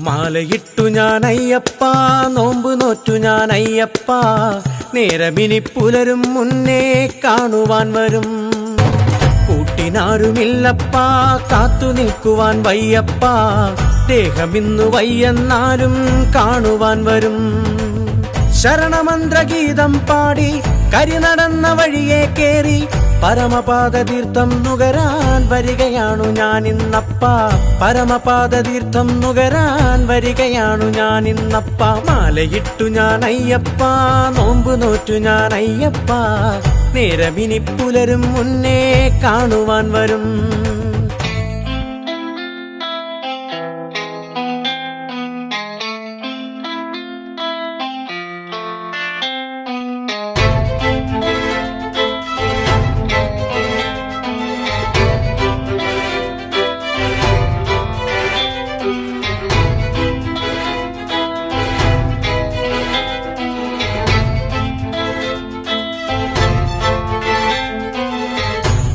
മാലയിട്ടു ഞാൻ അയ്യപ്പ, നോമ്പ് നോറ്റു ഞാൻ അയ്യപ്പ, നേരമിനി പുലരും മുന്നേ കാണുവാൻ വരും. കൂട്ടിനാരുമില്ലപ്പ, കാത്തു നിൽക്കുവാൻ വയ്യപ്പ, ദേഹമിന്നു വയ്യെന്നാലും കാണുവാൻ വരും. ശരണമന്ത്രഗീതം പാടി കരി നടന്ന വഴിയെ കേറി പരമപാദ തീർത്ഥം നുകരാൻ വരികയാണു ഞാനിന്നപ്പ, പരമപാദ തീർത്ഥം നുകരാൻ വരികയാണു ഞാനിന്നപ്പ. മാലയിട്ടു ഞാൻ അയ്യപ്പ, നോമ്പ് നോറ്റു ഞാൻ അയ്യപ്പ, നേരമിനി പുലരും മുന്നേ കാണുവാൻ വരും.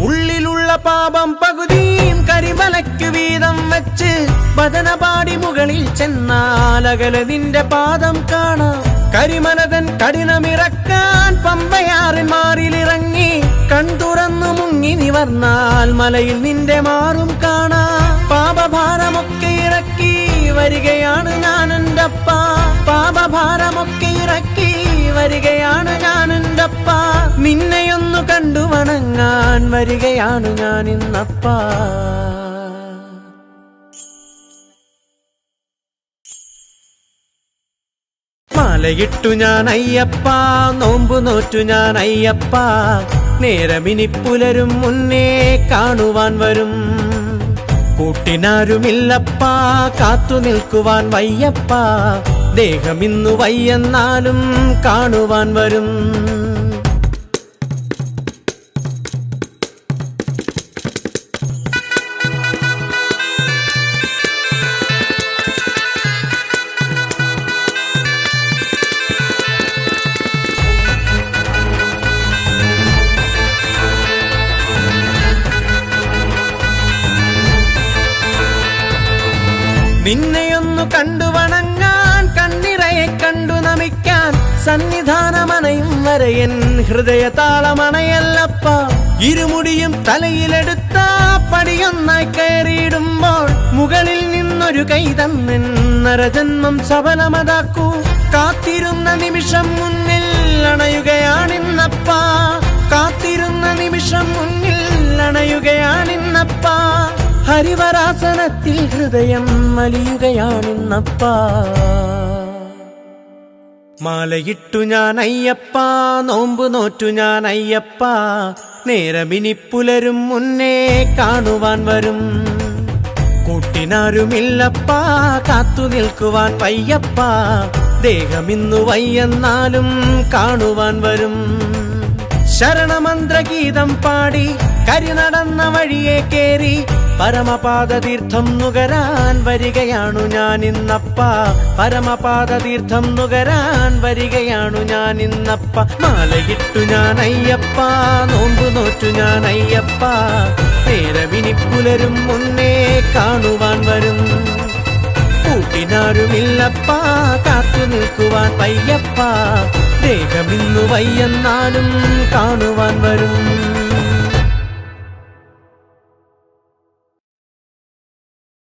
ഉള്ളിലുള്ള പാപം പകുതിയും കരിമലയ്ക്കു വീതം വെച്ച് ഭജന പാടി മുകളിൽ ചെന്നാലകലെ നിന്റെ പാദം കാണാം. കരിമലതൻ കഠിനമിറക്കാൻ പമ്പയാറിൻ മാറിലിറങ്ങി കൺതുറന്നു മുങ്ങി നിവർന്നാൽ മലയിൽ നിന്റെ മാറും കാണാം. പാപഭാരമൊക്കെ ഇറക്കി വരികയാണ് ഞാനെൻ്റപ്പ, പാപഭാരമൊക്കെ ഇറക്കി വരികയാണ് ഞാനെൻ്റപ്പ, നിന്നെയൊന്നു കണ്ടു വണങ്ങാൻ വരികയാണ് ഞാനിന്നപ്പ. മാലയിട്ടു ഞാൻ അയ്യപ്പ, നോമ്പു നോറ്റു ഞാൻ അയ്യപ്പ, നേരമിനി പുലരും മുന്നേ കാണുവാൻ വരും. കൂട്ടിനാരുമില്ലപ്പ, കാത്തു നിൽക്കുവാൻ വയ്യപ്പ, ദേഹമിന്നു വയ്യെന്നാലും കാണുവാൻ വരും. നിന്നെയൊന്നു കണ്ടു വണങ്ങാൻ, കണ്ണിറയെ കണ്ടു നമിക്കാൻ, സന്നിധാനമണയും വരെയൻ ഹൃദയതാളമണയല്ലപ്പ. ഇരുമുടിയും തലയിലെടുത്ത പടിയൊന്നായി കയറിയിടുമ്പോൾ മുകളിൽ നിന്നൊരു കൈ തന്നെൻ നരജന്മം സഫലമതാക്കൂ. കാത്തിരുന്ന നിമിഷം മുന്നിൽ അണയുകയാണിന്നപ്പ, കാത്തിരുന്ന നിമിഷം മുന്നിൽ അണയുകയാണിന്നപ്പ, ഹരിവരാസനത്തിൽ ഹൃദയം അലിയുകയാണിന്നപ്പ. മാലയിട്ടു ഞാൻ അയ്യപ്പ, നോമ്പ് നോറ്റു ഞാൻ അയ്യപ്പ, നേരമിനി പുലരും മുന്നേ കാണുവാൻ വരും. കൂട്ടിനാരുമില്ലപ്പ, കാത്തു നിൽക്കുവാൻ വയ്യപ്പ, ദേഹമിന്നു വയ്യെന്നാലും കാണുവാൻ വരും. ശരണമന്ത്രഗീതം പാടി കരി നടന്ന വഴിയെ കേറി പരമപാദ തീർത്ഥം നുകരാൻ വരികയാണു ഞാനിന്നപ്പ, പരമപാദ തീർത്ഥം നുകരാൻ വരികയാണു ഞാനിന്നപ്പ. മാലയിട്ടു ഞാൻ അയ്യപ്പ, നോമ്പു നോറ്റു ഞാൻ അയ്യപ്പ, നേരമിനി പുലരും മുന്നേ കാണുവാൻ വരും. കൂട്ടിനാരുമില്ലപ്പ, കാത്തു നിൽക്കുവാൻ വയ്യപ്പ, ദേഹമിന്നു വയ്യെന്നാലും കാണുവാൻ വരും.